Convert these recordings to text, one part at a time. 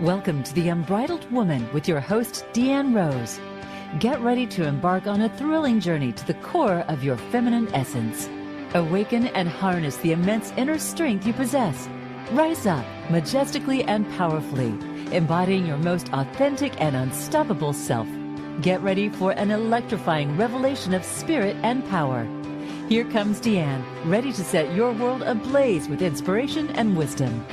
Welcome to The Unbridled Woman with your host, Deanne Rose. Get ready to embark on a thrilling journey to the core of your feminine essence. Awaken and harness the immense inner strength you possess. Rise up majestically and powerfully, embodying your most authentic and unstoppable self. Get ready for an electrifying revelation of spirit and power. Here comes Deanne, ready to set your world ablaze with inspiration and wisdom.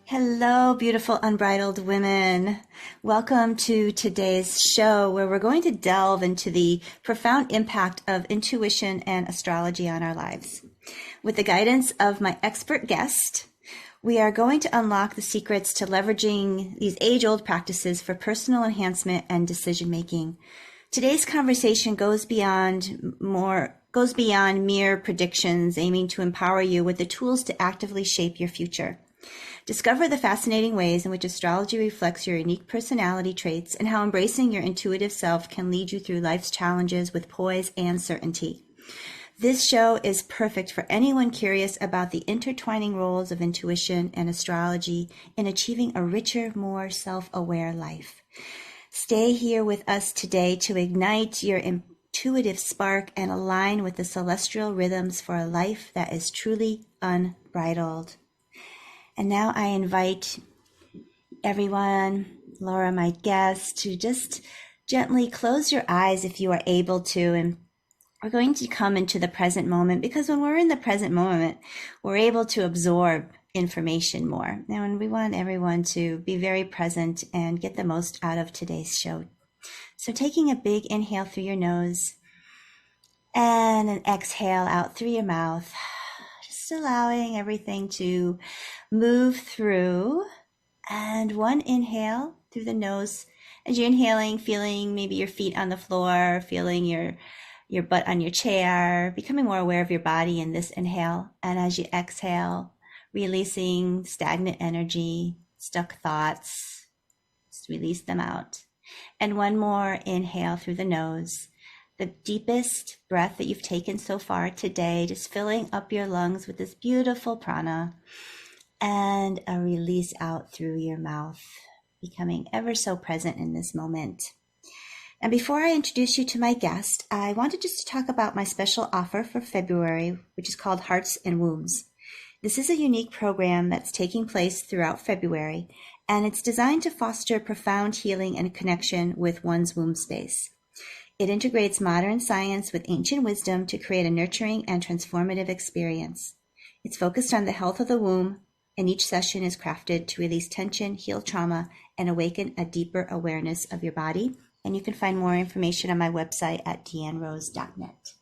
Hello, beautiful unbridled women. Welcome to today's show where we're going to delve into the profound impact of intuition and astrology on our lives. With the guidance of my expert guest, we are going to unlock the secrets to leveraging these age-old practices for personal enhancement and decision-making. Today's conversation goes beyond mere predictions, aiming to empower you with the tools to actively shape your future. Discover the fascinating ways in which astrology reflects your unique personality traits and how embracing your intuitive self can lead you through life's challenges with poise and certainty. This show is perfect for anyone curious about the intertwining roles of intuition and astrology in achieving a richer, more self-aware life. Stay here with us today to ignite your intuitive spark and align with the celestial rhythms for a life that is truly unbridled. And now I invite everyone, Laura, my guest, to just gently close your eyes if you are able to. And we're going to come into the present moment, because when we're in the present moment, we're able to absorb information more. And we want everyone to be very present and get the most out of today's show. So taking a big inhale through your nose and an exhale out through your mouth, just allowing everything to move through. And one inhale through the nose. As you're inhaling, feeling maybe your feet on the floor, feeling your butt on your chair, becoming more aware of your body in this inhale. And as you exhale, releasing stagnant energy, stuck thoughts, just release them out. And one more inhale through the nose. The deepest breath that you've taken so far today, just filling up your lungs with this beautiful prana. And a release out through your mouth, becoming ever so present in this moment. And before I introduce you to my guest, I wanted just to talk about my special offer for February, which is called Hearts and Wombs. This is a unique program that's taking place throughout February, and it's designed to foster profound healing and connection with one's womb space. It integrates modern science with ancient wisdom to create a nurturing and transformative experience. It's focused on the health of the womb, and each session is crafted to release tension, heal trauma, and awaken a deeper awareness of your body. And you can find more information on my website at deannerose.net.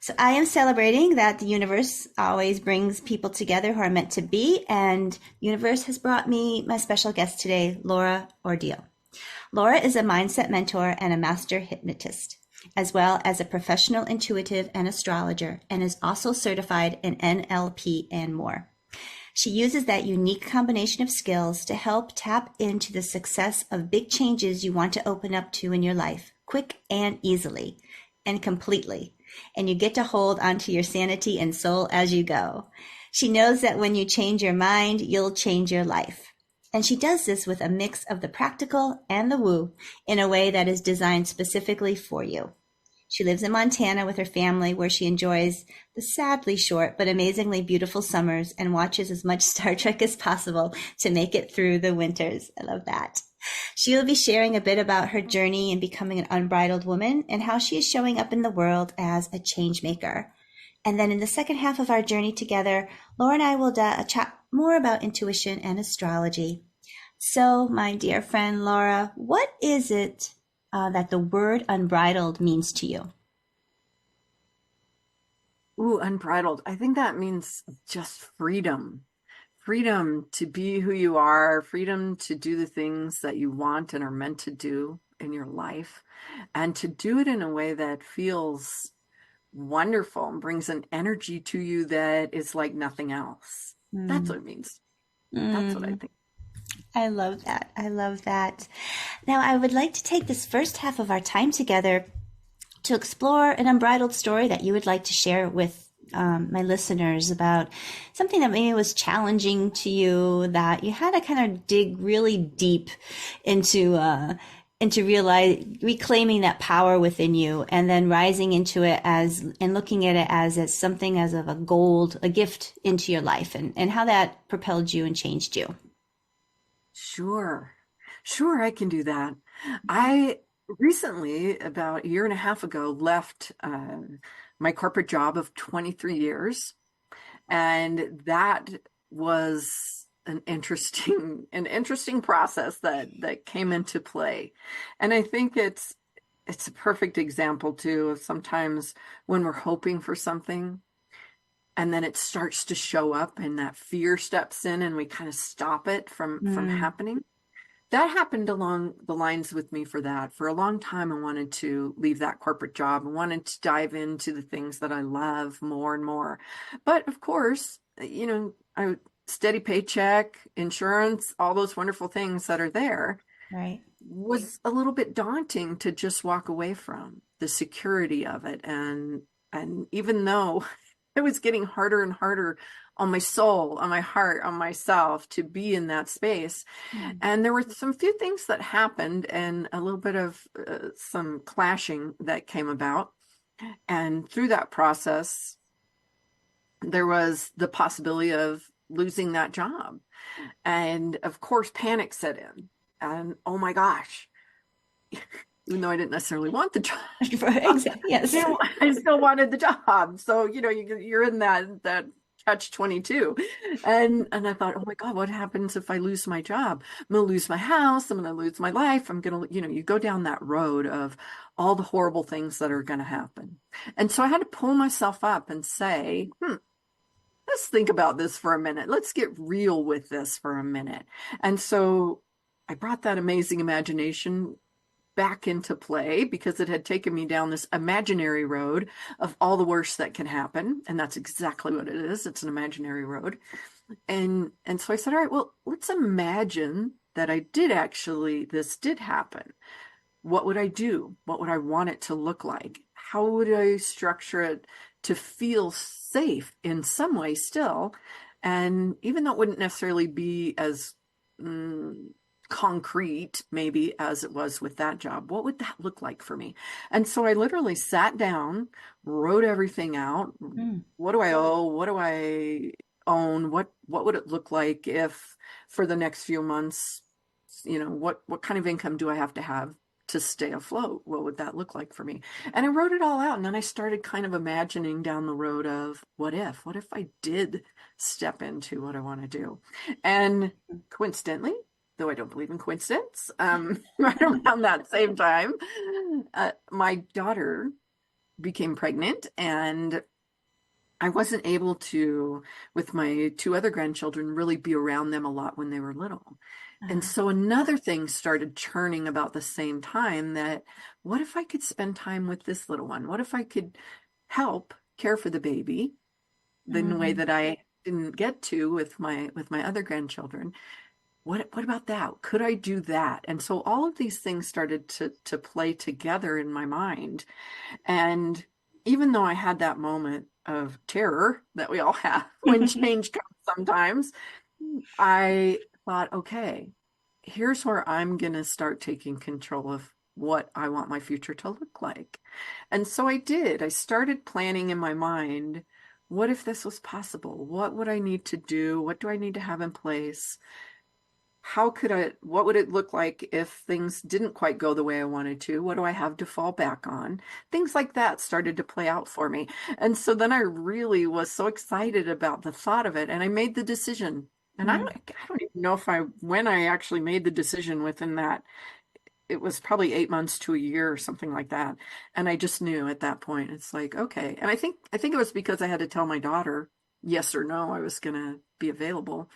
So I am celebrating that the universe always brings people together who are meant to be, and the universe has brought me my special guest today, Laura Ordeal. Laura is a mindset mentor and a master hypnotist, as well as a professional intuitive and astrologer, and is also certified in NLP and more. She uses that unique combination of skills to help tap into the success of big changes you want to open up to in your life, quick and easily and completely. And you get to hold onto your sanity and soul as you go. She knows that when you change your mind, you'll change your life. And she does this with a mix of the practical and the woo in a way that is designed specifically for you. She lives in Montana with her family, where she enjoys the sadly short but amazingly beautiful summers and watches as much Star Trek as possible to make it through the winters. I love that. She will be sharing a bit about her journey in becoming an unbridled woman and how she is showing up in the world as a change maker. And then in the second half of our journey together, Laura and I will chat more about intuition and astrology. So, my dear friend Laura, what is it that the word unbridled means to you? Ooh, unbridled. I think that means just freedom. Freedom to be who you are, freedom to do the things that you want and are meant to do in your life, and to do it in a way that feels wonderful and brings an energy to you that is like nothing else. That's what it means. That's what I think. I love that. I love that. Now, I would like to take this first half of our time together to explore an unbridled story that you would like to share with my listeners about something that maybe was challenging to you, that you had to kind of dig really deep into realize reclaiming that power within you, and then rising into it as and looking at it as something as of a gift into your life, and how that propelled you and changed you. Sure. Sure, I can do that. I recently, about a year and a half ago, left my corporate job of 23 years. And that was an interesting process that came into play. And I think it's a perfect example too of sometimes when we're hoping for something and then it starts to show up and that fear steps in and we kind of stop it from Mm, happening. That happened along the lines with me for that. For a long time, I wanted to leave that corporate job. I wanted to dive into the things that I love more and more. But of course, I steady paycheck, insurance, all those wonderful things that are there right. was a little bit daunting to just walk away from the security of it. And even though it was getting harder and harder on my soul, on my heart, on myself to be in that space. Mm, And there were some few things that happened and a little bit of some clashing that came about. And through that process, there was the possibility of losing that job. And of course, panic set in. And oh my gosh, even though I didn't necessarily want the job, exactly. Yes. I still wanted the job. So, you're in that catch 22. And I thought, oh my God, what happens if I lose my job? I'm going to lose my house. I'm going to lose my life. I'm going to, you go down that road of all the horrible things that are going to happen. And so I had to pull myself up and say, let's think about this for a minute. Let's get real with this for a minute. And so I brought that amazing imagination back into play because it had taken me down this imaginary road of all the worst that can happen. And that's exactly what it is. It's an imaginary road. And so I said, all right, well, let's imagine that this did happen. What would I do? What would I want it to look like? How would I structure it to feel safe in some way still? And even though it wouldn't necessarily be as concrete, maybe as it was with that job, what would that look like for me? And so I literally sat down, wrote everything out. Mm, What do I owe? What do I own? What would it look like if for the next few months, what kind of income do I have to stay afloat? What would that look like for me? And I wrote it all out. And then I started kind of imagining down the road of what if I did step into what I want to do? And coincidentally, though I don't believe in coincidence, right around that same time, my daughter became pregnant and I wasn't able to, with my two other grandchildren, really be around them a lot when they were little. And uh, so another thing started churning about the same time that what if I could spend time with this little one? What if I could help care for the baby the way mm, that I didn't get to with my other grandchildren? What about that? Could I do that? And so all of these things started to play together in my mind. And even though I had that moment of terror that we all have when change comes sometimes, I thought, okay, here's where I'm going to start taking control of what I want my future to look like. And so I did. I started planning in my mind, what if this was possible? What would I need to do? What do I need to have in place? What would it look like if things didn't quite go the way I wanted to? What do I have to fall back on? Things like that started to play out for me. And so then I really was so excited about the thought of it. And I made the decision. And mm, I don't even know when I actually made the decision within that. It was probably 8 months to a year or something like that. And I just knew at that point, it's like, okay. And I think it was because I had to tell my daughter yes or no, I was going to be available.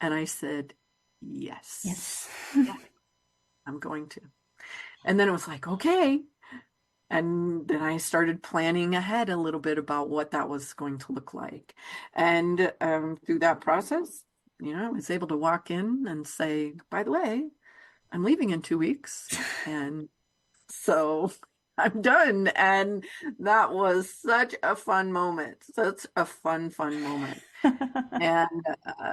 And I said, yes. yes. Yeah, I'm going to. And then it was like, okay. And then I started planning ahead a little bit about what that was going to look like. And through that process, I was able to walk in and say, by the way, I'm leaving in 2 weeks. And so I'm done. And that was such a fun moment. Such a fun moment. And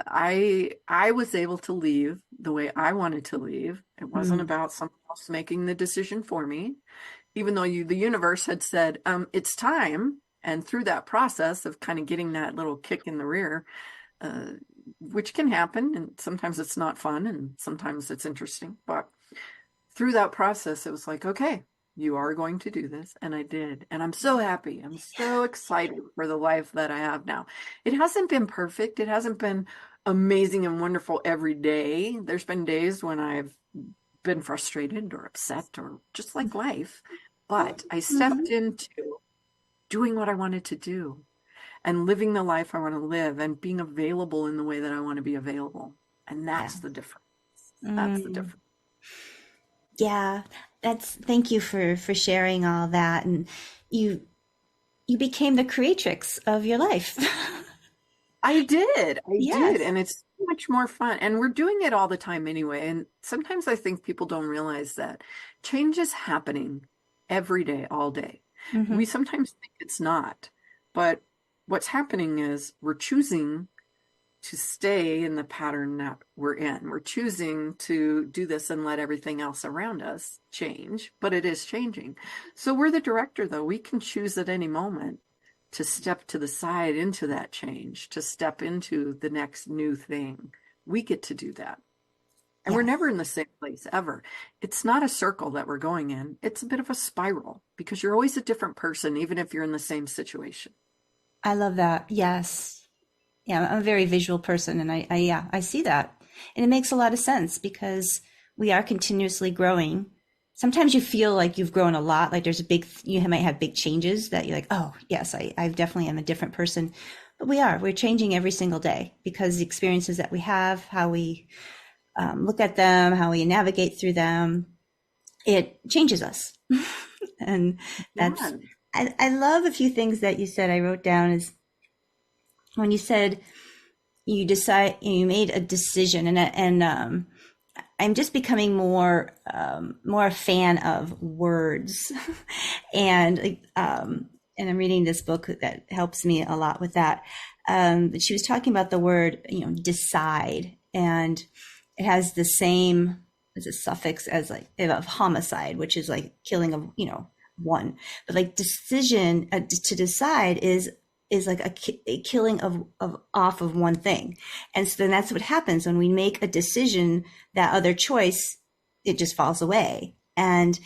I was able to leave the way I wanted to leave. It wasn't Mm, about someone else making the decision for me, even though the universe had said, it's time. And through that process of kind of getting that little kick in the rear, uh, which can happen, and sometimes it's not fun, and sometimes it's interesting. But through that process, it was like, okay, you are going to do this. And I did. And I'm so happy. I'm so excited for the life that I have now. It hasn't been perfect. It hasn't been amazing and wonderful every day. There's been days when I've been frustrated or upset or just like life. But I stepped mhm. into doing what I wanted to do and living the life I want to live and being available in the way that I want to be available. And Yeah. that's the difference. That's the Mm, difference. yeah. Thank you for sharing all that. And you, you became the creatrix of your life. I did. I did. Yes. And it's so much more fun. And we're doing it all the time anyway. And sometimes I think people don't realize that change is happening every day, all day. Hmm. We sometimes think it's not. But what's happening is we're choosing to stay in the pattern that we're in. We're choosing to do this and let everything else around us change, but it is changing. So we're the director, though. We can choose at any moment to step to the side into that change, to step into the next new thing. We get to do that. And we're never Yes. in the same place ever. It's not a circle that we're going in. It's a bit of a spiral because you're always a different person, even if you're in the same situation. I love that. Yes. Yeah, I'm a very visual person, and yeah, I see that. And it makes a lot of sense because we are continuously growing. Sometimes you feel like you've grown a lot, like there's a big, you might have big changes that you're like, oh, yes, I definitely am a different person. But we're changing every single day because the experiences that we have, how we look at them, how we navigate through them, it changes us. And that's, Yeah. I love a few things that you said I wrote down is when you said, you made a decision, and I'm just becoming more a fan of words. and and I'm reading this book that helps me a lot with that. But she was talking about the word, decide, and it has the same as a suffix as like of homicide, which is like killing of one. But like decision, to decide is like a killing of off of one thing. And so then that's what happens when we make a decision. That other choice, it just falls away. And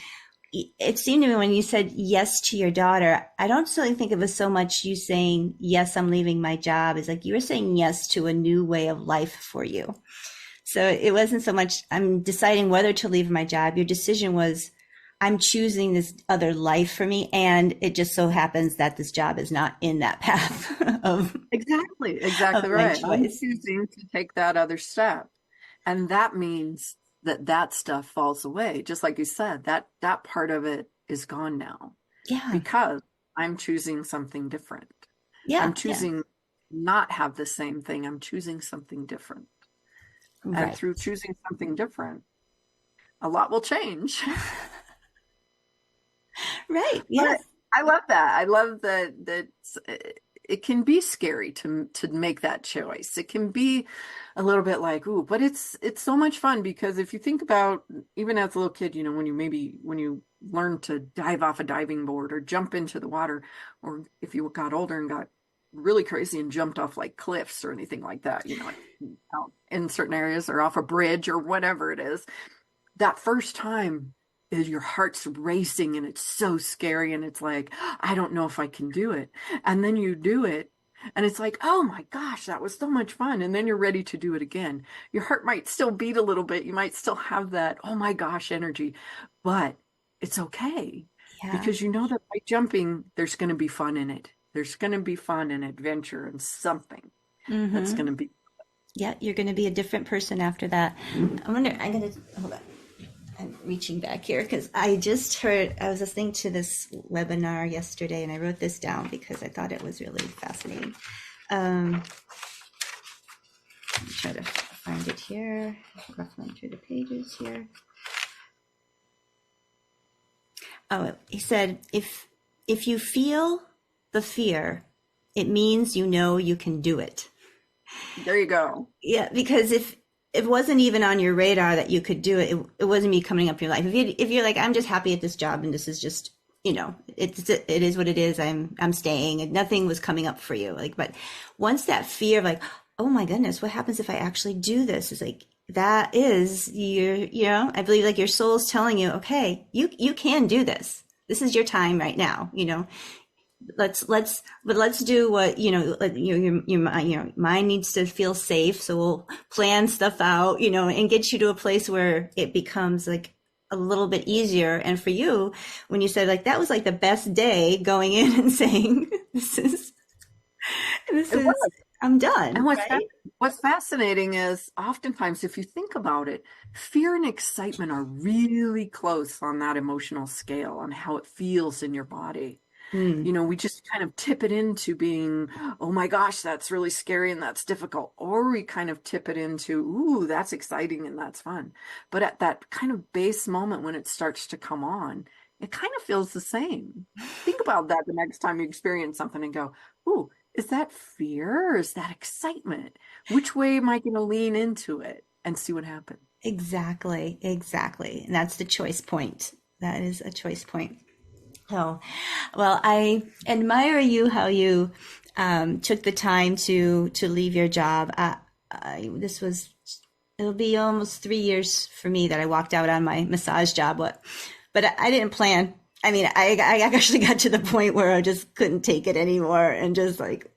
it seemed to me when you said yes to your daughter, I don't really think of it so much you saying, yes, I'm leaving my job. Is like you were saying yes to a new way of life for you. So it wasn't so much I'm deciding whether to leave my job. Your decision was, I'm choosing this other life for me. And it just so happens that this job is not in that path Exactly, of exactly my right. I'm choice. choosing to take that other step. And that means that that stuff falls away. Just like you said, that part of it is gone now Yeah. because I'm choosing something different. I'm Yeah. Yeah. choosing not have the same thing. I'm choosing something different. And Right. through choosing something different, a lot will change. Right. But Yes. I love that. I love that it can be scary to make that choice. It can be a little bit like, ooh, but it's so much fun because if you think about even as a little kid, when you learn to dive off a diving board or jump into the water, or if you got older and got really crazy and jumped off like cliffs or anything like that, like out in certain areas or off a bridge or whatever it is, that first time is your heart's racing and it's so scary and it's like, I don't know if I can do it. And then you do it and it's like, oh my gosh, that was so much fun. And then you're ready to do it again. Your heart might still beat a little bit. You might still have that, oh my gosh, energy, but it's okay Yeah. because you know that by jumping, there's going to be fun in it. There's going to be fun and adventure and something that's Mm-hmm. going to be. Yeah. You're going to be a different person after that. I'm going to, hold on. I'm reaching back here because I was listening to this webinar yesterday and I wrote this down because I thought it was really fascinating. Let me try to find it here, ruffling through the pages here. Oh, he said, if you feel the fear, it means you know you can do it. There you go. Yeah, because if it wasn't even on your radar that you could do it, it wasn't me coming up your life. If you're like, I'm just happy at this job and this is just, it is what it is. I'm staying, and nothing was coming up for you. Like, but once that fear of like, oh my goodness, what happens if I actually do this? Is like, that is I believe like your soul's telling you, okay, you can do this. This is your time right now. Let's do what your mind needs to feel safe, so we'll plan stuff out, and get you to a place where it becomes like a little bit easier. And for you, when you said like that was like the best day, going in and saying this is I'm done, And right? what's fascinating is oftentimes, if you think about it, fear and excitement are really close on that emotional scale, on how it feels in your body. Mm, We just kind of tip it into being, oh my gosh, that's really scary and that's difficult. Or we kind of tip it into, ooh, that's exciting and that's fun. But at that kind of base moment when it starts to come on, it kind of feels the same. Think about that the next time you experience something and go, ooh, is that fear or is that excitement? Which way am I going to lean into it and see what happens? exactly, exactly. And that's the choice point. That is a choice point. So, well, I admire you, how you took the time to leave your job. It'll be almost 3 years for me that I walked out on my massage job. But I didn't plan. I mean, I actually got to the point where I just couldn't take it anymore, and just like,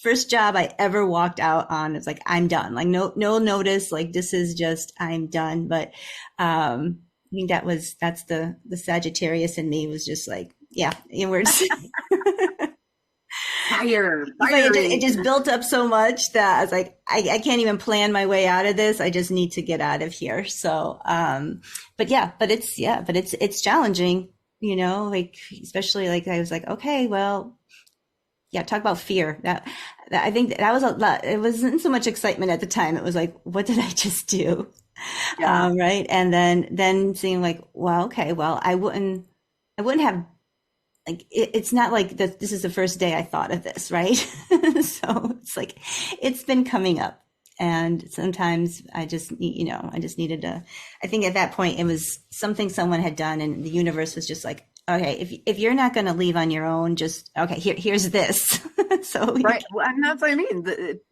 first job I ever walked out on, it's like, I'm done. Like, no notice. Like, this is just, I'm done. But I think that's the Sagittarius in me, was just like, yeah, we're just, but it Fiery. just built up so much that I was like, I can't even plan my way out of this. I just need to get out of here. So, but it's challenging, like, especially like, I was like, okay, well, yeah, talk about fear. That I think that was a lot. It wasn't so much excitement at the time. It was like, what did I just do? Yeah. Right. And then seeing like, well, okay, well, I wouldn't have, like, it's not like this is the first day I thought of this, right? So it's like, it's been coming up. And sometimes I just needed to, I think at that point it was something someone had done, and the universe was just like, okay, if you're not going to leave on your own, just, okay, here's this. So Right. Well, and that's what I mean.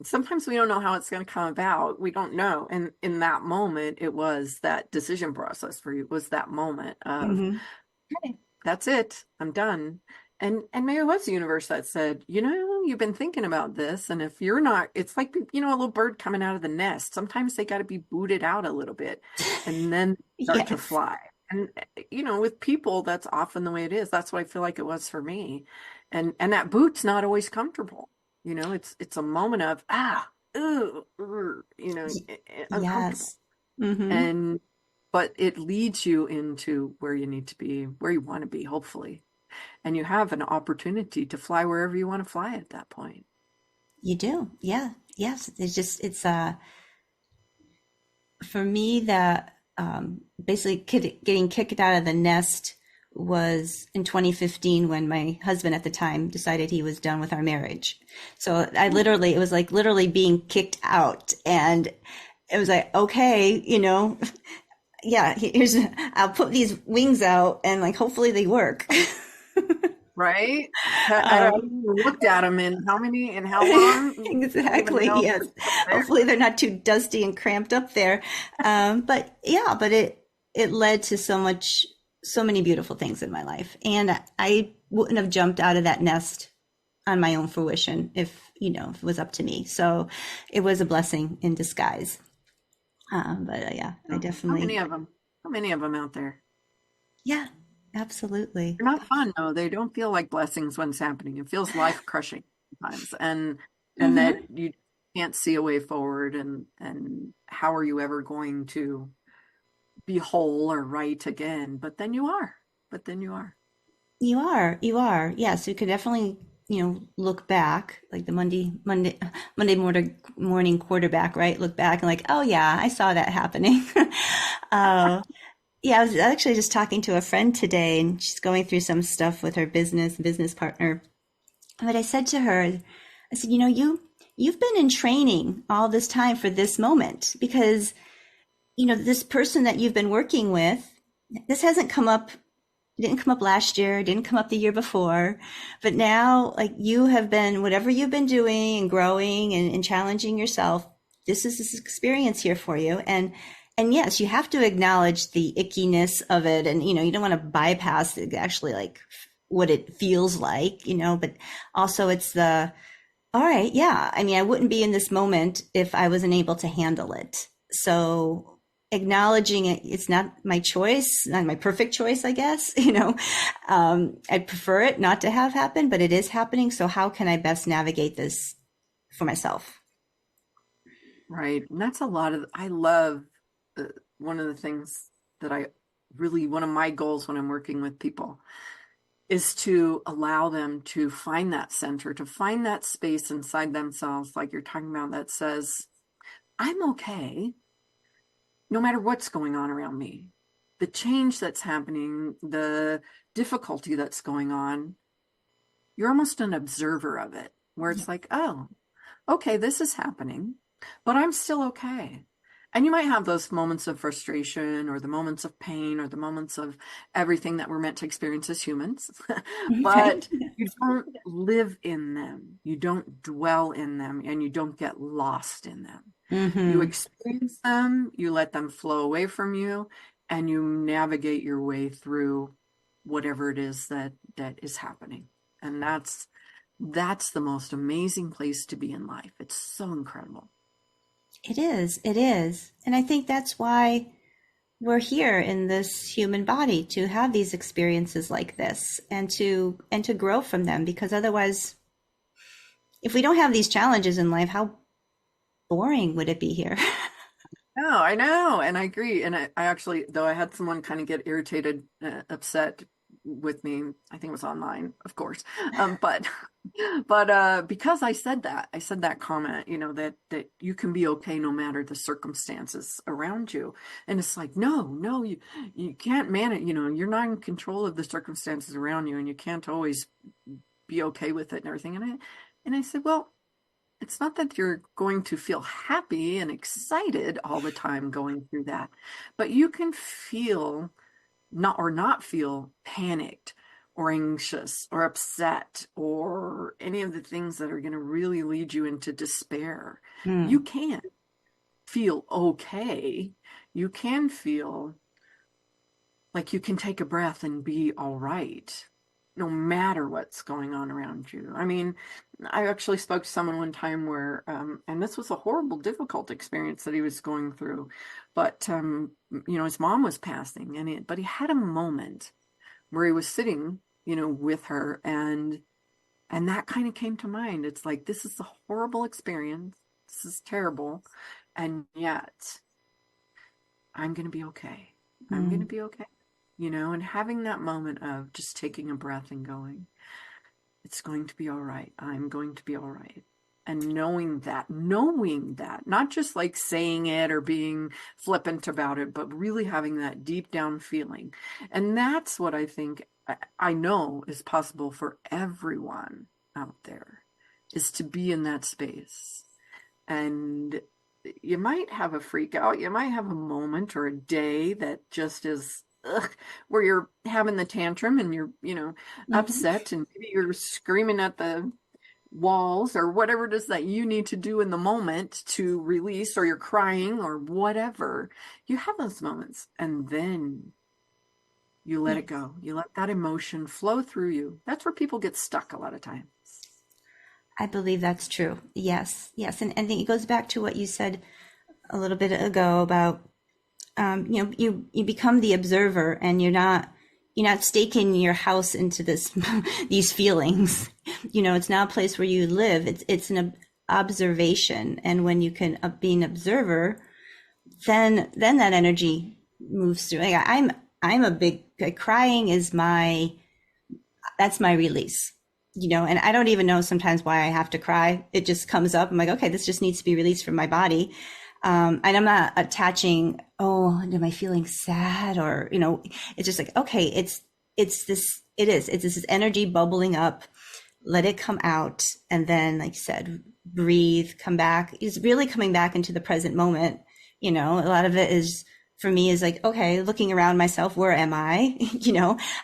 Sometimes we don't know how it's going to come about. We don't know. And in that moment, it was that decision process for you. It was that moment of, Mhm. hey, that's it. I'm done. And maybe it was the universe that said, you've been thinking about this. And if you're not, it's like, a little bird coming out of the nest. Sometimes they got to be booted out a little bit and then start to Yes. fly. And, with people, that's often the way it is. That's what I feel like it was for me. And that boot's not always comfortable. It's a moment of, ooh, uncomfortable. Yes. Hmm. And but it leads you into where you need to be, where you want to be, hopefully. And you have an opportunity to fly wherever you want to fly at that point. You do. Yeah. Yes. It's for me, that basically getting kicked out of the nest was in 2015, when my husband at the time decided he was done with our marriage. So it was like literally being kicked out. And it was like, okay, yeah, I'll put these wings out and like, hopefully they work. Right? I Um, haven't even looked at them in how long? I don't even exactly. know if Yes. they're still there. Hopefully they're not too dusty and cramped up there. But yeah, but it led to so many beautiful things in my life. And I wouldn't have jumped out of that nest on my own fruition if it was up to me. So it was a blessing in disguise. But yeah, I How definitely, many of them? How many of them out there? yeah, absolutely. They're not fun, though. They don't feel like blessings when it's happening. It feels life crushing sometimes, and that Hmm. you can't see a way forward. And how are you ever going to be whole or right again? But then you are. But then you are. You are. Yes, you could definitely, look back, like the Monday morning quarterback, right? Look back and like, oh yeah, I saw that happening. uh, Yeah, I was actually just talking to a friend today, and she's going through some stuff with her business partner. But I said to her, I said, you've been in training all this time for this moment, because this person that you've been working with, this hasn't come up, didn't come up last year, didn't come up the year before, but now, like, you have been, whatever you've been doing and growing and challenging yourself, this experience here for you. And yes, you have to acknowledge the ickiness of it. And, you don't want to bypass it, actually, like, what it feels like, but also it's all right, yeah. I mean, I wouldn't be in this moment if I wasn't able to handle it. So acknowledging it, it's not my choice, not my perfect choice, I guess. I'd prefer it not to have happened, but it is happening. So how can I best navigate this for myself? Right. And that's I love one of the things that one of my goals when I'm working with people is to allow them to find that center, to find that space inside themselves, like you're talking about, that says, I'm okay no matter what's going on around me. The change that's happening, the difficulty that's going on, you're almost an observer of it, where it's like, oh, okay, this is happening, but I'm still okay. And you might have those moments of frustration or the moments of pain or the moments of everything that we're meant to experience as humans, Right? but you don't live in them. You don't dwell in them, and you don't get lost in them. You Mm-hmm. experience them, you let them flow away from you, and you navigate your way through whatever it is that is happening. And that's the most amazing place to be in life. It's so incredible. It is. It is. And I think that's why we're here in this human body, to have these experiences like this and to grow from them, because otherwise, if we don't have these challenges in life, how boring would it be here? No, I know, and I agree. And I actually, though I had someone kind of get irritated, upset with me. I think it was online, of course. But because I said that comment, that you can be okay no matter the circumstances around you. And it's like, no, you can't manage, you're not in control of the circumstances around you, and you can't always be okay with it and everything. And I said, well, it's not that you're going to feel happy and excited all the time going through that, but you can feel not feel panicked or anxious or upset or any of the things that are going to really lead you into despair. You Hmm. can feel okay. You can feel like you can take a breath and be all right, no matter what's going on around you. I mean, I actually spoke to someone one time where, and this was a horrible, difficult experience that he was going through, but his mom was passing, but he had a moment where he was sitting, with her, and that kind of came to mind. It's like, this is a horrible experience. This is terrible, and yet I'm going to be okay. I'm going to Hmm. be okay. And having that moment of just taking a breath and going, it's going to be all right. I'm going to be all right. And knowing that, not just like saying it or being flippant about it, but really having that deep down feeling. And that's what I think, I know is possible for everyone out there, is to be in that space. And you might have a freak out. You might have a moment or a day that just is, where you're having the tantrum and you're, Hmm. upset, and maybe you're screaming at the walls or whatever it is that you need to do in the moment to release, or you're crying or whatever. You have those moments, and then you let it Yes, go. You let that emotion flow through you. That's where people get stuck a lot of times. I believe that's true. Yes, yes. And I think it goes back to what you said a little bit ago about, you become the observer, and you're not staking your house into this these feelings. It's not a place where you live. It's an observation, and when you can be an observer, then that energy moves through. Like, I'm a big, like, crying is that's my release. And I don't even know sometimes why I have to cry. It just comes up. I'm like, okay, this just needs to be released from my body. And I'm not attaching oh, am I feeling sad? Or, it's just like, okay, it's this energy bubbling up. Let it come out. And then, like you said, breathe, come back. It's really coming back into the present moment. A lot of it is, for me, is like, okay, looking around myself, where am I?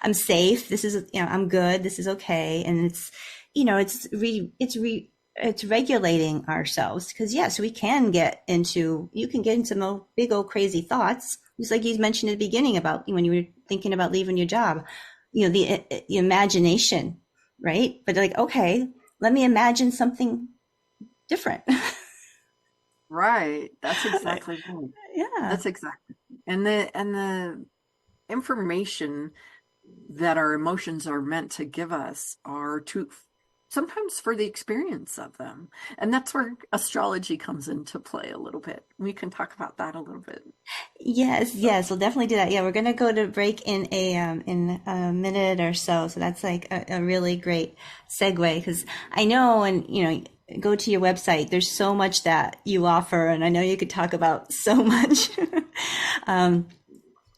I'm safe. This is, I'm good. This is okay. And it's regulating ourselves, because yes, you can get into big old crazy thoughts. Just like you mentioned at the beginning about when you were thinking about leaving your job, the imagination, right? But like, okay, let me imagine something different. Right. That's exactly right. Yeah. That's exactly. And the information that our emotions are meant to give us are to sometimes for the experience of them. And that's where astrology comes into play a little bit. We can talk about that a little bit. Yes, we'll definitely do that. Yeah, we're gonna go to break in a minute or so. So that's like a really great segue, because I know when go to your website, there's so much that you offer, and I know you could talk about so much.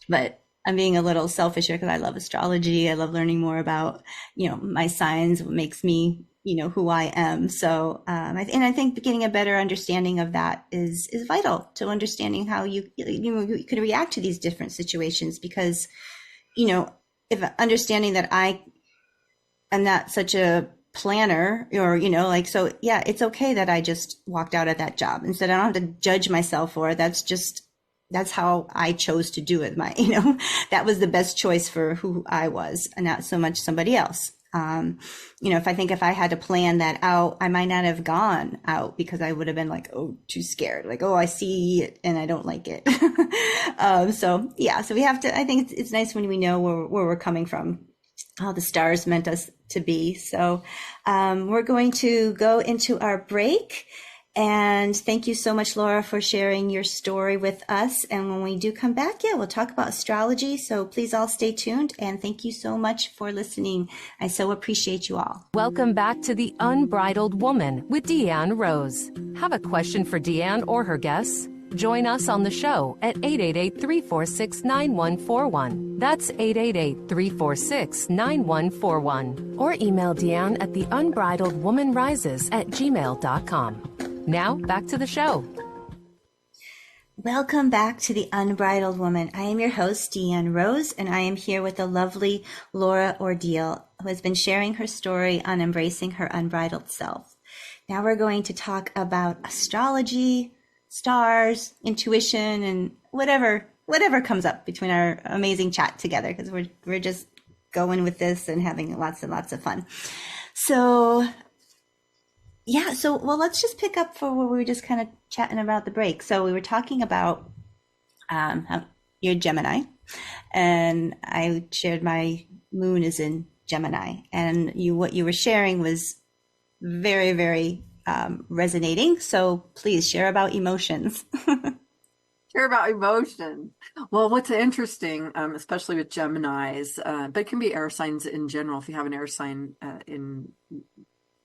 But I'm being a little selfish here because I love astrology. I love learning more about, my signs, what makes me, who I am. So, and I think getting a better understanding of that is vital to understanding how you could react to these different situations. Because, if understanding that I am not such a planner, or like, so yeah, it's okay that I just walked out of that job. Instead, I don't have to judge myself for it. That's how I chose to do it. That was the best choice for who I was, and not so much somebody else. If I had to plan that out, I might not have gone out, because I would have been like, oh, too scared. Like, oh, I see it and I don't like it. So yeah, so we have to, I think it's nice when we know where we're coming from, how the stars meant us to be. So, we're going to go into our break. And thank you so much, Laura, for sharing your story with us. And when we do come back, we'll talk about astrology. So please all stay tuned. And thank you so much for listening. I so appreciate you all. Welcome back to The Unbridled Woman with Deanne Rose. Have a question for Deanne or her guests? Join us on the show at 888-346-9141. That's 888-346-9141. Or email Deanne at theunbridledwomanrises@gmail.com. Now, back to the show. Welcome back to The Unbridled Woman. I am your host, Deanne Rose, and I am here with the lovely Laura Ordeal, who has been sharing her story on embracing her unbridled self. Now we're going to talk about astrology, stars, intuition, and whatever comes up between our amazing chat together, because we're just going with this and having lots and lots of fun. So well, let's just pick up for where we were just kind of chatting about the break. So we were talking about how you're Gemini, and I shared my moon is in Gemini, and what you were sharing was very, very resonating. So please share about emotions. Share about emotion. Well, what's interesting, especially with Geminis, but it can be air signs in general. If you have an air sign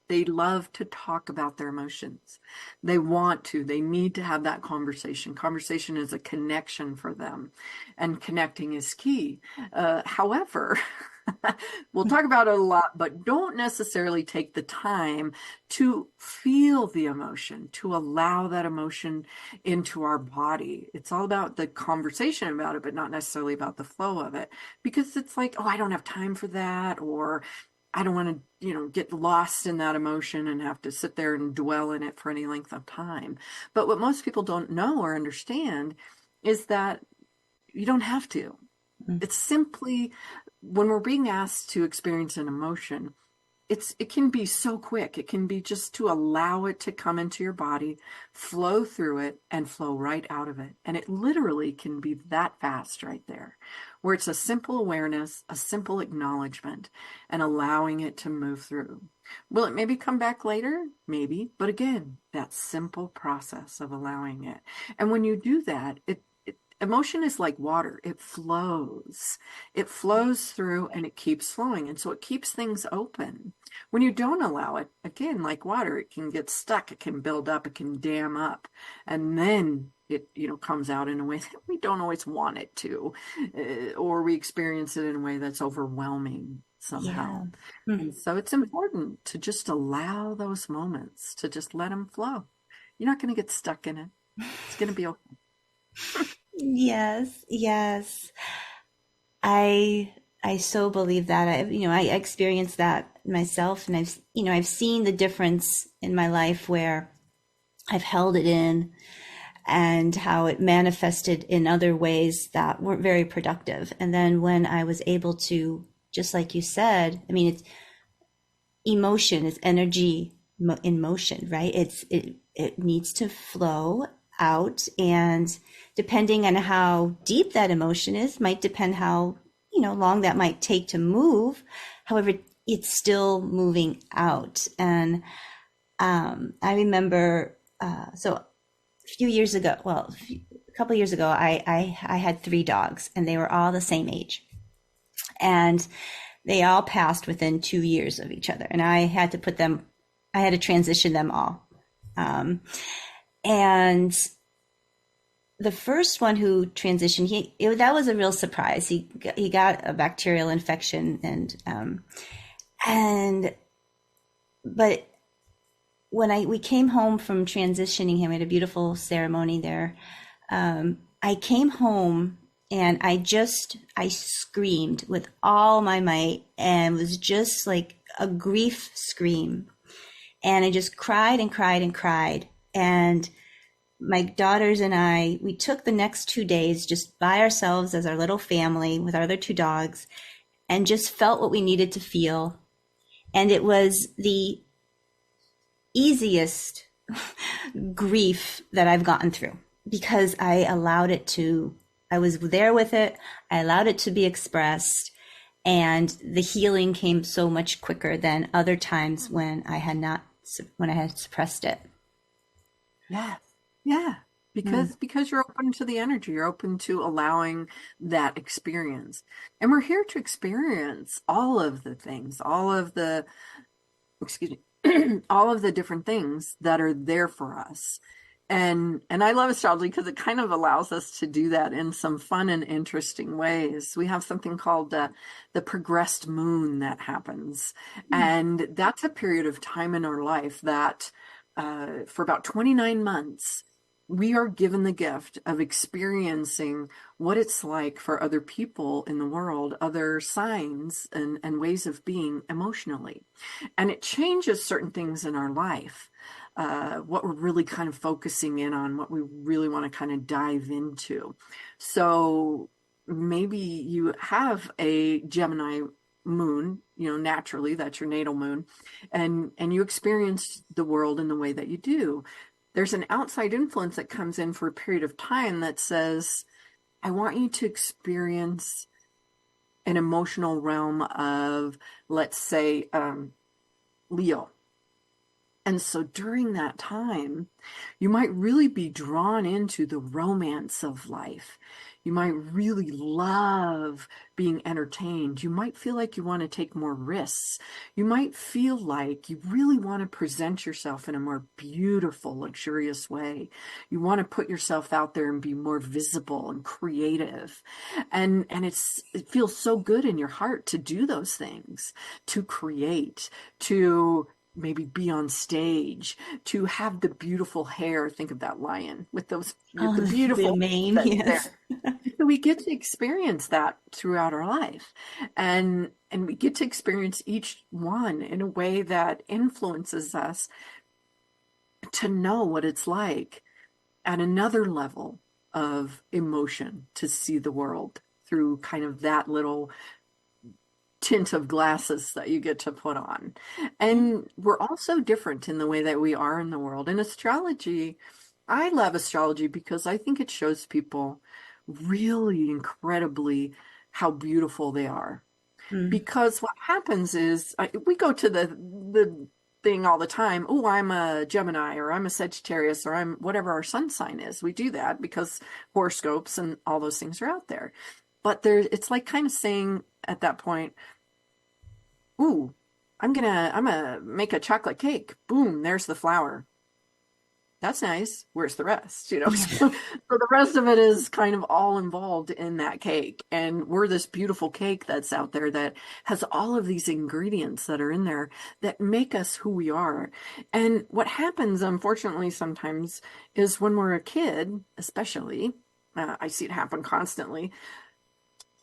they love to talk about their emotions. They need to have that conversation. Conversation is a connection for them, and connecting is key. However, we'll talk about it a lot, but don't necessarily take the time to feel the emotion, to allow that emotion into our body. It's all about the conversation about it, but not necessarily about the flow of it, because it's like, oh, I don't have time for that, or I don't want to, get lost in that emotion and have to sit there and dwell in it for any length of time. But what most people don't know or understand is that you don't have to. It's simply, when we're being asked to experience an emotion, it can be so quick. It can be just to allow it to come into your body, flow through it, and flow right out of it. And it literally can be that fast right there, where it's a simple awareness, a simple acknowledgement, and allowing it to move through. Will it maybe come back later? Maybe. But again, that simple process of allowing it. And when you do that, emotion is like water. It flows through, and it keeps flowing. And so it keeps things open. When you don't allow it, again, like water, it can get stuck. It can build up. It can dam up. And then it, comes out in a way that we don't always want it to, or we experience it in a way that's overwhelming somehow. Yeah. Mm. And so it's important to just allow those moments, to just let them flow. You're not going to get stuck in it. It's going to be okay. Yes, yes. I so believe that. I experienced that myself, and I've seen the difference in my life where I've held it in and how it manifested in other ways that weren't very productive. And then when I was able to, just like you said, I mean, it's emotion is energy in motion, right? It needs to flow out, and depending on how deep that emotion is, might depend how long that might take to move. However, it's still moving out. And I remember, so a few years ago, well, a couple of years ago, I had 3 dogs, and they were all the same age, and they all passed within 2 years of each other, and I had to transition them all. And the first one who transitioned, that was a real surprise. He got a bacterial infection, but when we came home from transitioning him, we had a beautiful ceremony there. I came home and I screamed with all my might, and was just like a grief scream. And I just cried and cried and cried. And my daughters and we took the next 2 days just by ourselves as our little family with our other 2 dogs, and just felt what we needed to feel. And it was the easiest grief that I've gotten through, because I was there with it. I allowed it to be expressed, and the healing came so much quicker than other times when I had suppressed it. Yeah. Yeah. Because you're open to the energy, you're open to allowing that experience. And we're here to experience all of the things, excuse me, all of the different things that are there for us. And I love astrology because it kind of allows us to do that in some fun and interesting ways. We have something called the progressed moon that happens. And that's a period of time in our life that for about 29 months, we are given the gift of experiencing what it's like for other people in the world, other signs and ways of being emotionally. And it changes certain things in our life, what we're really kind of focusing in on, what we really want to kind of dive into. So maybe you have a Gemini moon, naturally, that's your natal moon, and you experience the world in the way that you do. There's an outside influence that comes in for a period of time that says, I want you to experience an emotional realm of, let's say, Leo. And so during that time, you might really be drawn into the romance of life. You might really love being entertained. You might feel like you want to take more risks. You might feel like you really want to present yourself in a more beautiful, luxurious way. You want to put yourself out there and be more visible and creative. And it feels so good in your heart to do those things, to create, to maybe be on stage, to have the beautiful hair. Think of that lion with the beautiful mane. Yes. So we get to experience that throughout our life, and we get to experience each one in a way that influences us to know what it's like at another level of emotion, to see the world through kind of that little tint of glasses that you get to put on. And we're also different in the way that we are in the world. In astrology, I love astrology because I think it shows people really incredibly how beautiful they are. Because what happens is we go to the thing all the time. Oh, I'm a Gemini, or I'm a Sagittarius, or I'm whatever our sun sign is. We do that because horoscopes and all those things are out there. But it's like kind of saying at that point, ooh, I'm gonna make a chocolate cake. Boom, there's the flower. that's nice. Where's the rest? So the rest of it is kind of all involved in that cake. And we're this beautiful cake that's out there that has all of these ingredients that are in there that make us who we are. And what happens, unfortunately, sometimes is when we're a kid, especially, I see it happen constantly,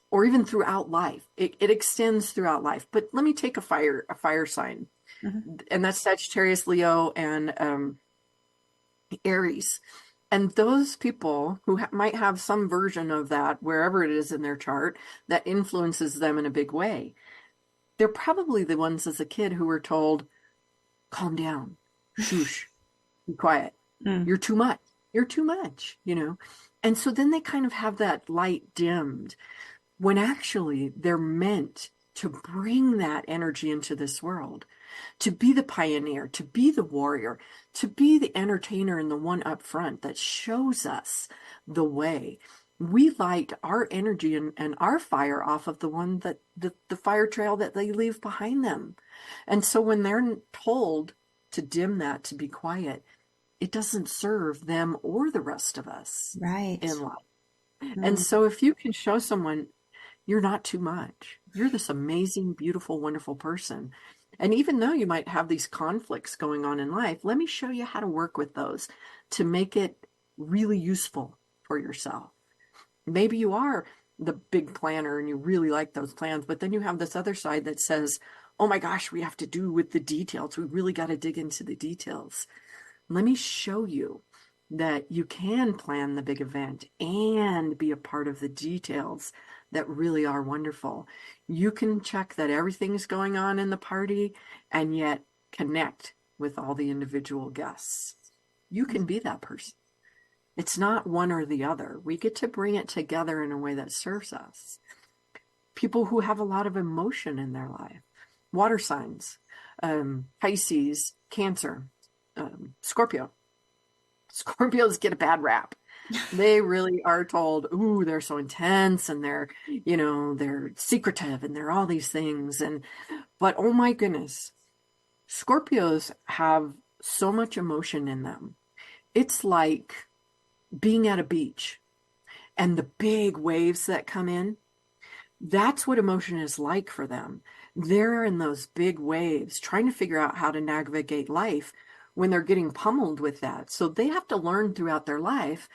or even throughout life. It extends throughout life. But let me take a fire sign, and that's Sagittarius, Leo, and Aries. And those people who might have some version of that, wherever it is in their chart, that influences them in a big way. They're probably the ones as a kid who were told, calm down, shoosh, be quiet. You're too much. You're too much, And so then they kind of have that light dimmed when actually they're meant to bring that energy into this world, to be the pioneer, to be the warrior, to be the entertainer and the one up front that shows us the way. We light our energy and our fire off of the one that the fire trail that they leave behind them. And so when they're told to dim that, to be quiet, it doesn't serve them or the rest of us in life. And so if you can show someone, you're not too much. You're this amazing, beautiful, wonderful person. And even though you might have these conflicts going on in life, let me show you how to work with those to make it really useful for yourself. Maybe you are the big planner and you really like those plans, but then you have this other side that says, oh my gosh, we have to do with the details. We really got to dig into the details. Let me show you that you can plan the big event and be a part of the details that really are wonderful. You can check that everything's going on in the party and yet connect with all the individual guests. You can be that person. It's not one or the other. We get to bring it together in a way that serves us. People who have a lot of emotion in their life, water signs, Pisces, Cancer, Scorpio. Scorpios get a bad rap. They really are told, ooh, they're so intense and they're secretive and they're all these things. But oh my goodness, Scorpios have so much emotion in them. It's like being at a beach and the big waves that come in. That's what emotion is like for them. They're in those big waves trying to figure out how to navigate life when they're getting pummeled with that. So they have to learn throughout their life,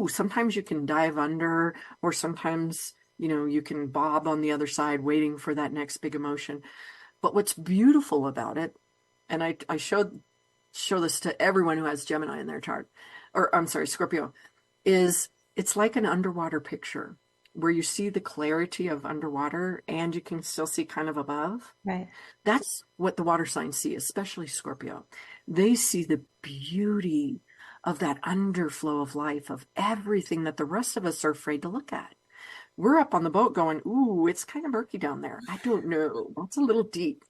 sometimes you can dive under, or sometimes, you can bob on the other side waiting for that next big emotion. But what's beautiful about it, and I show this to everyone who has Gemini in their chart, or I'm sorry, Scorpio, is it's like an underwater picture where you see the clarity of underwater and you can still see kind of above. Right. That's what the water signs see, especially Scorpio. They see the beauty of that underflow of life, of everything that the rest of us are afraid to look at. We're up on the boat going, ooh, it's kind of murky down there. I don't know. That's a little deep.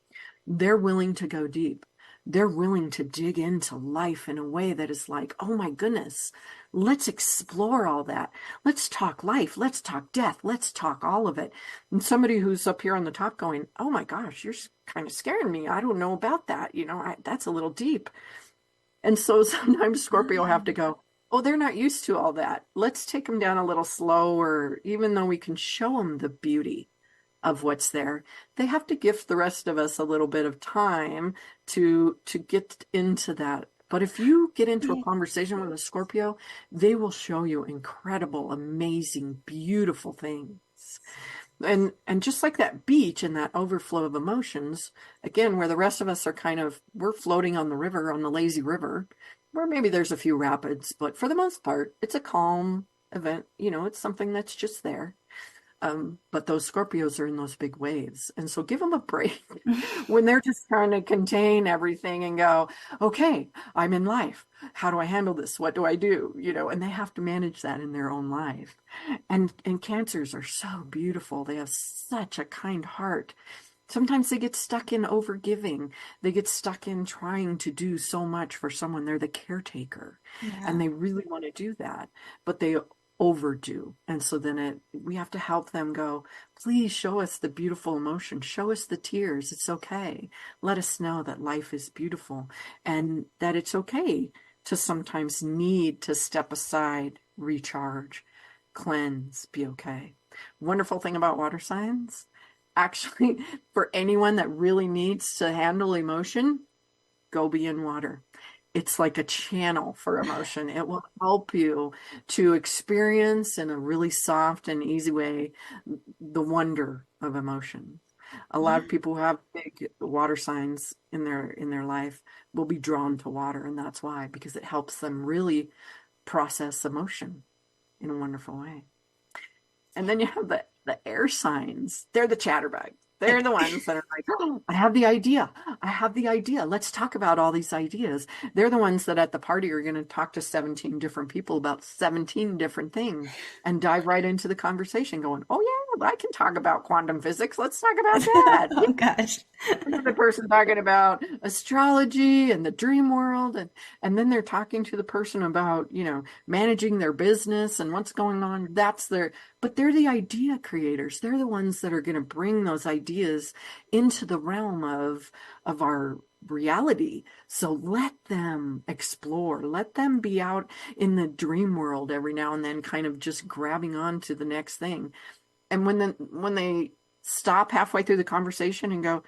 They're willing to go deep. They're willing to dig into life in a way that is like, oh my goodness, let's explore all that. Let's talk life. Let's talk death. Let's talk all of it. And somebody who's up here on the top going, oh my gosh, you're kind of scaring me. I don't know about that. That's a little deep. And so sometimes Scorpio have to go, oh, they're not used to all that. Let's take them down a little slower, even though we can show them the beauty of what's there. They have to gift the rest of us a little bit of time to get into that. But if you get into a conversation with a Scorpio, they will show you incredible, amazing, beautiful things. And just like that beach and that overflow of emotions, again, where the rest of us are we're floating on the river, on the lazy river, where maybe there's a few rapids, but for the most part, it's a calm event. It's something that's just there. But those Scorpios are in those big waves. And so give them a break when they're just trying to contain everything and go, okay, I'm in life. How do I handle this? What do I do? And they have to manage that in their own life. And Cancers are so beautiful. They have such a kind heart. Sometimes they get stuck in overgiving. They get stuck in trying to do so much for someone. They're the caretaker. Yeah. And they really want to do that, but they overdo. And so then we have to help them go, please show us the beautiful emotion. Show us the tears. It's okay. Let us know that life is beautiful and that it's okay to sometimes need to step aside, recharge, cleanse, be okay. Wonderful thing about water signs, actually, for anyone that really needs to handle emotion, go be in water. It's like a channel for emotion. It will help you to experience in a really soft and easy way the wonder of emotion. A lot Yeah. of people who have big water signs in their life will be drawn to water, and that's why, because it helps them really process emotion in a wonderful way. And then you have the air signs. They're the chatterbugs. They're the ones that are like, oh, I have the idea. I have the idea. Let's talk about all these ideas. They're the ones that at the party are going to talk to 17 different people about 17 different things and dive right into the conversation going, oh yeah, I can talk about quantum physics. Let's talk about that. Yeah. Oh gosh. The person talking about astrology and the dream world, and then they're talking to the person about, managing their business and what's going on. But they're the idea creators. They're the ones that are going to bring those ideas into the realm of our reality. So let them explore, let them be out in the dream world every now and then, kind of just grabbing on to the next thing. And when they stop halfway through the conversation and go,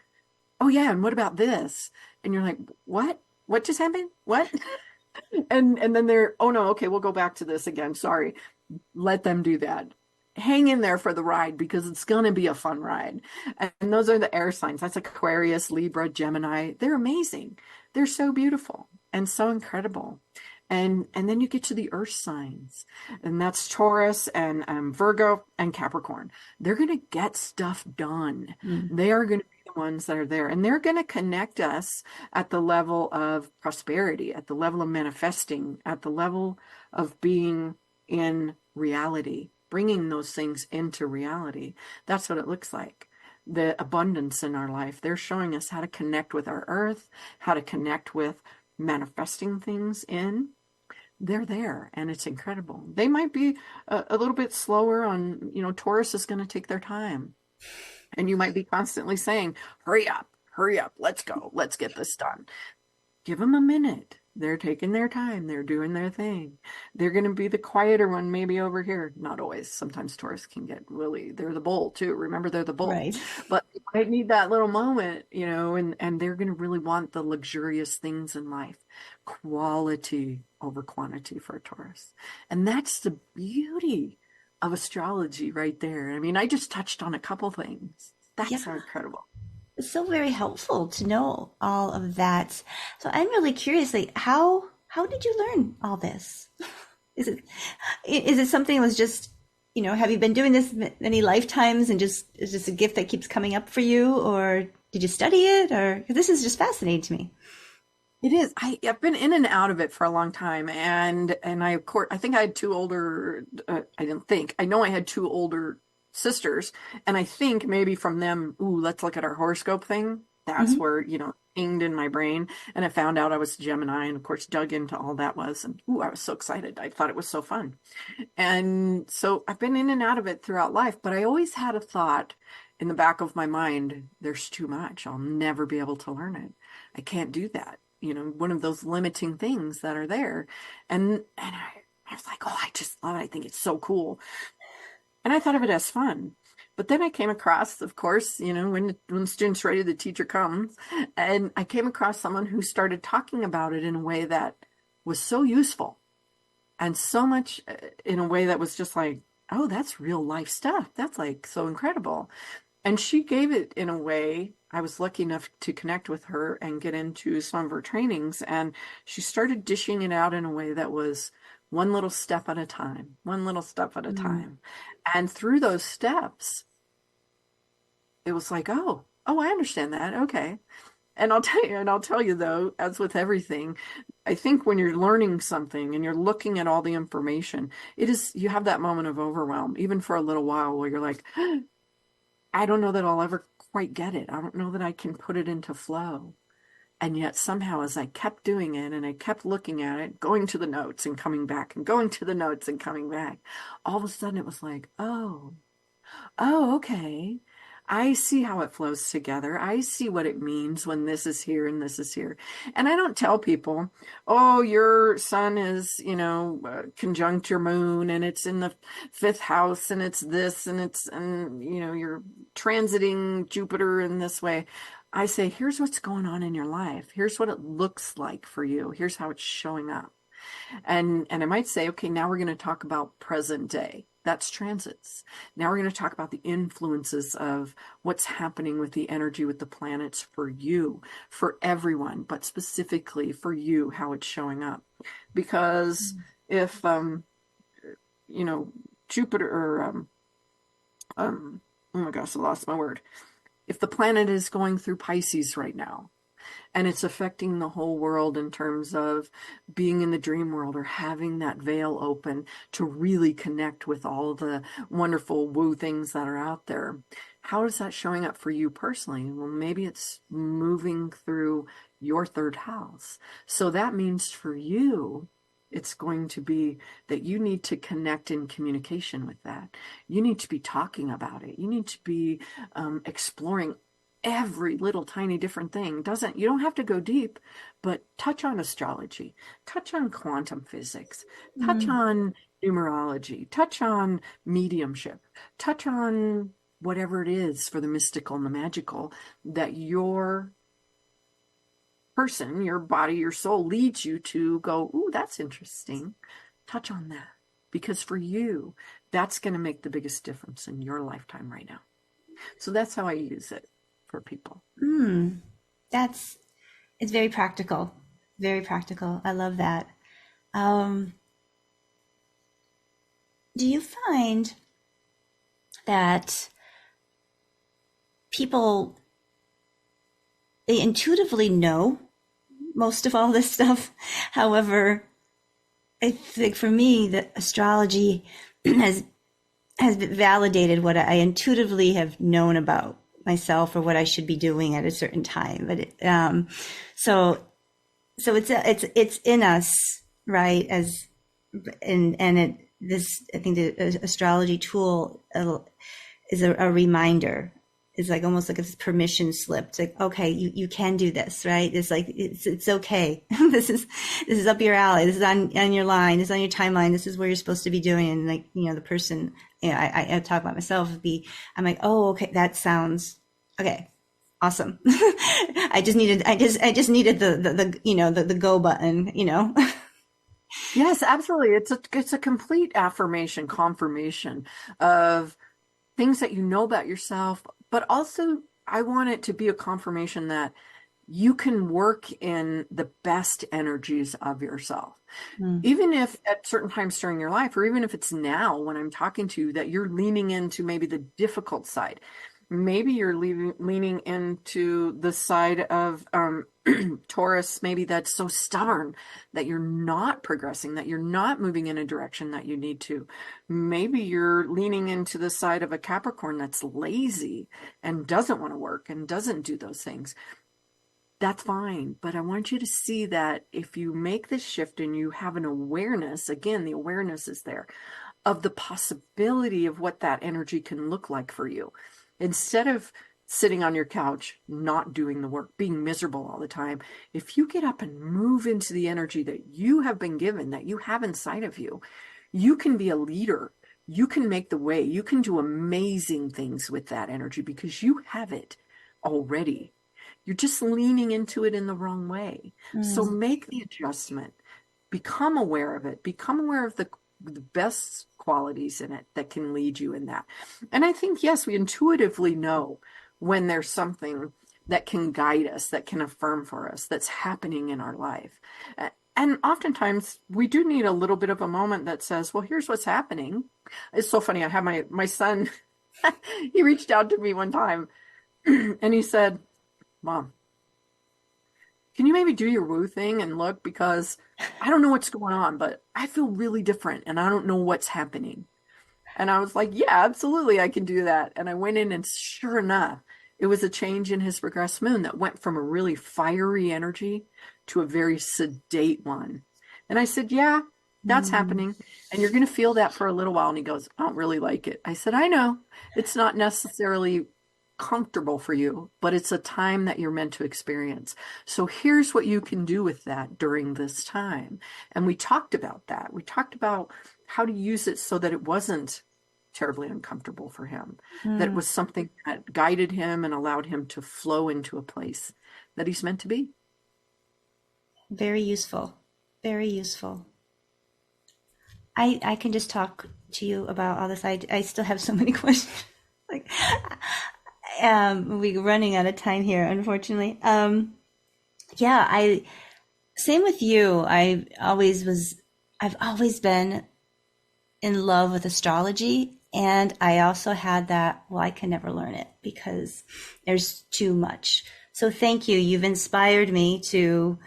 oh yeah, and what about this? And you're like, what just happened? What? And then they're, oh no, okay, we'll go back to this again, sorry. Let them do that. Hang in there for the ride, because it's going to be a fun ride. And those are the air signs. That's Aquarius, Libra, Gemini. They're amazing. They're so beautiful and so incredible. And then you get to the earth signs, and that's Taurus and Virgo and Capricorn. They're going to get stuff done. Mm. They are going to be the ones that are there, and they're going to connect us at the level of prosperity, at the level of manifesting, at the level of being in reality, bringing those things into reality. That's what it looks like. The abundance in our life. They're showing us how to connect with our earth, how to connect with manifesting things in. They're there, and it's incredible. They might be a little bit slower on, Taurus is going to take their time. And you might be constantly saying, hurry up, let's go, let's get this done. Give them a minute. They're taking their time. They're doing their thing. They're going to be the quieter one, maybe over here. Not always. Sometimes Taurus can get they're the bull too. Remember, they're the bull. Right. But they need that little moment, and they're going to really want the luxurious things in life. Quality over quantity for a Taurus. And that's the beauty of astrology right there. I mean, I just touched on a couple things. That's Yeah. incredible. It's so very helpful to know all of that. So I'm really curious, like how did you learn all this? Is it something that was just, have you been doing this many lifetimes and just is this a gift that keeps coming up for you, or did you study it, or 'cause this is just fascinating to me. It is. I've been in and out of it for a long time, and I, of course, I think I had two older. I didn't think. I know I had two older sisters, and I think maybe from them. Ooh, let's look at our horoscope thing. That's Hmm. where pinged in my brain, and I found out I was Gemini, and of course dug into all that was, and ooh, I was so excited. I thought it was so fun, and so I've been in and out of it throughout life. But I always had a thought in the back of my mind: there's too much. I'll never be able to learn it. I can't do that. One of those limiting things that are there. And I was like, oh, I just love it. I think it's so cool. And I thought of it as fun. But then I came across, of course, when the student's ready, the teacher comes. And I came across someone who started talking about it in a way that was so useful, and so much in a way that was just like, oh, that's real life stuff. That's like so incredible. And she gave it in a way. I was lucky enough to connect with her and get into some of her trainings. And she started dishing it out in a way that was one little step at a time, one little step at a Mm. time. And through those steps, it was like, oh, I understand that. Okay. And I'll tell you though, as with everything, I think when you're learning something and you're looking at all the information, you have that moment of overwhelm, even for a little while, where you're like, I don't know that I'll ever quite get it. I don't know that I can put it into flow. And yet somehow, as I kept doing it and I kept looking at it, going to the notes and coming back and going to the notes and coming back, all of a sudden it was like, oh, okay. I see how it flows together. I see what it means when this is here and this is here. And I don't tell people, oh, your sun is, conjunct your moon and it's in the fifth house and it's this and you're transiting Jupiter in this way. I say, here's what's going on in your life. Here's what it looks like for you. Here's how it's showing up. And I might say, okay, now we're going to talk about present day. That's transits. Now we're going to talk about the influences of what's happening with the energy, with the planets for you, for everyone, but specifically for you, how it's showing up. Because if, Jupiter or, oh my gosh, I lost my word. If the planet is going through Pisces right now, and it's affecting the whole world in terms of being in the dream world or having that veil open to really connect with all the wonderful woo things that are out there. How is that showing up for you personally? Well, maybe it's moving through your third house. So that means for you, it's going to be that you need to connect in communication with that. You need to be talking about it. You need to be exploring every little tiny different thing. You don't have to go deep, but touch on astrology, touch on quantum physics, touch on numerology, touch on mediumship, touch on whatever it is for the mystical and the magical that your person, your body, your soul leads you to go, ooh, that's interesting. Touch on that. Because for you, that's going to make the biggest difference in your lifetime right now. So that's how I use it for people. It's very practical. Very practical. I love that. Do you find that people, they intuitively know most of all this stuff? However, I think for me, that astrology has validated what I intuitively have known about myself or what I should be doing at a certain time. But so it's in us, right? I think the astrology tool is a reminder. It's like almost like a permission slip. It's like, okay, you can do this, right? It's like it's okay. This is up your alley. This is on your line. This is on your timeline. This is where you're supposed to be doing. And like, the person, I talk about myself. I'm like, oh, okay, that sounds okay, awesome. I just needed the go button. Yes, absolutely. It's a complete affirmation, confirmation of things that you know about yourself, but also I want it to be a confirmation that you can work in the best energies of yourself. Even if at certain times during your life, or even if it's now when I'm talking to you, that you're leaning into maybe the difficult side. Maybe you're leaning into the side of Taurus, maybe that's so stubborn that you're not progressing, that you're not moving in a direction that you need to. Maybe you're leaning into the side of a Capricorn that's lazy and doesn't want to work and doesn't do those things. That's fine. But I want you to see that if you make this shift and you have an awareness, again, the awareness is there, of the possibility of what that energy can look like for you. Instead of sitting on your couch, not doing the work, being miserable all the time, if you get up and move into the energy that you have been given, that you have inside of you, you can be a leader. You can make the way. You can do amazing things with that energy because you have it already. You're just leaning into it in the wrong way. So make the adjustment. Become aware of it. Become aware of the best qualities in it that can lead you in that. And I think, yes, we intuitively know when there's something that can guide us, that can affirm for us, that's happening in our life. And oftentimes we do need a little bit of a moment that says, well, here's what's happening. It's so funny. I have my son, he reached out to me one time and he said, Mom, can you maybe do your woo thing and look, because I don't know what's going on, but I feel really different and I don't know what's happening. And I was like, yeah, absolutely, I can do that. And I went in and sure enough, it was a change in his regressed moon that went from a really fiery energy to a very sedate one. And I said, yeah, that's happening. And you're going to feel that for a little while. And he goes, I don't really like it. I said, I know. It's not necessarily comfortable for you, but it's a time that you're meant to experience. So here's what you can do with that during this time. And we talked about that. We talked about how to use it so that it wasn't terribly uncomfortable for him, that it was something that guided him and allowed him to flow into a place that he's meant to be. Very useful. Very useful. I can just talk to you about all this. I still have so many questions. Like, we're running out of time here, unfortunately. Yeah, same with you. I've always been in love with astrology. And I also had that, well, I can never learn it because there's too much. So thank you. You've inspired me to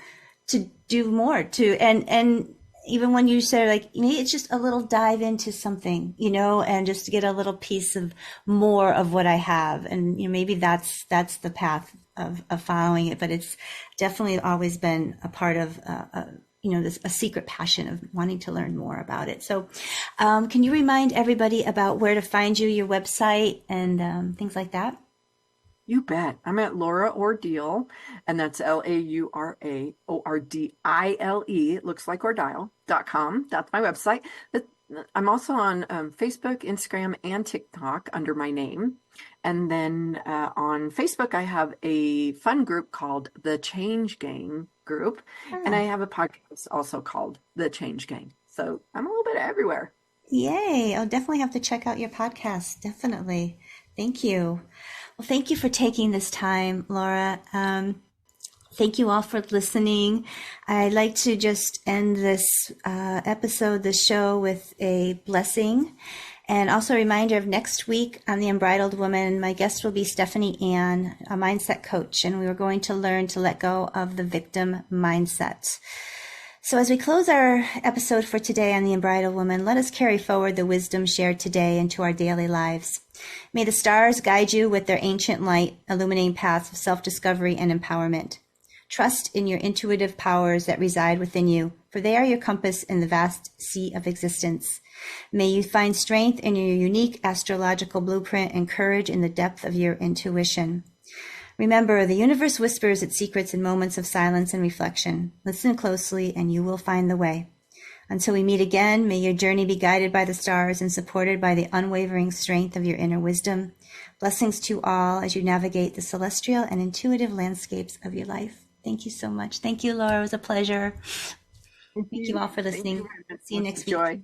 do more, and even when you say, like, maybe it's just a little dive into something, and just to get a little piece of more of what I have. And, maybe that's the path of following it, but it's definitely always been a part of, a secret passion of wanting to learn more about it. So, can you remind everybody about where to find you, your website, and things like that? You bet. I'm at Laura Ordile, and that's LauraOrdile. It looks like Ordile.com. That's my website. I'm also on Facebook, Instagram, and TikTok under my name. And then on Facebook, I have a fun group called The Change Gang group. And I have a podcast also called The Change Gang. So I'm a little bit everywhere. Yay. I'll definitely have to check out your podcast. Definitely. Thank you. Well, thank you for taking this time, Laura. Thank you all for listening. I'd like to just end this episode, this show, with a blessing. And also a reminder of next week on The Unbridled Woman, my guest will be Stephanie Ann, a mindset coach, and we are going to learn to let go of the victim mindset. So as we close our episode for today on The Unbridled Woman, let us carry forward the wisdom shared today into our daily lives. May the stars guide you with their ancient light, illuminating paths of self-discovery and empowerment. Trust in your intuitive powers that reside within you, for they are your compass in the vast sea of existence. May you find strength in your unique astrological blueprint and courage in the depth of your intuition. Remember, the universe whispers its secrets in moments of silence and reflection. Listen closely and you will find the way. Until we meet again, may your journey be guided by the stars and supported by the unwavering strength of your inner wisdom. Blessings to all as you navigate the celestial and intuitive landscapes of your life. Thank you so much. Thank you, Laura. It was a pleasure. Thank you all for listening. See you next week. Joy.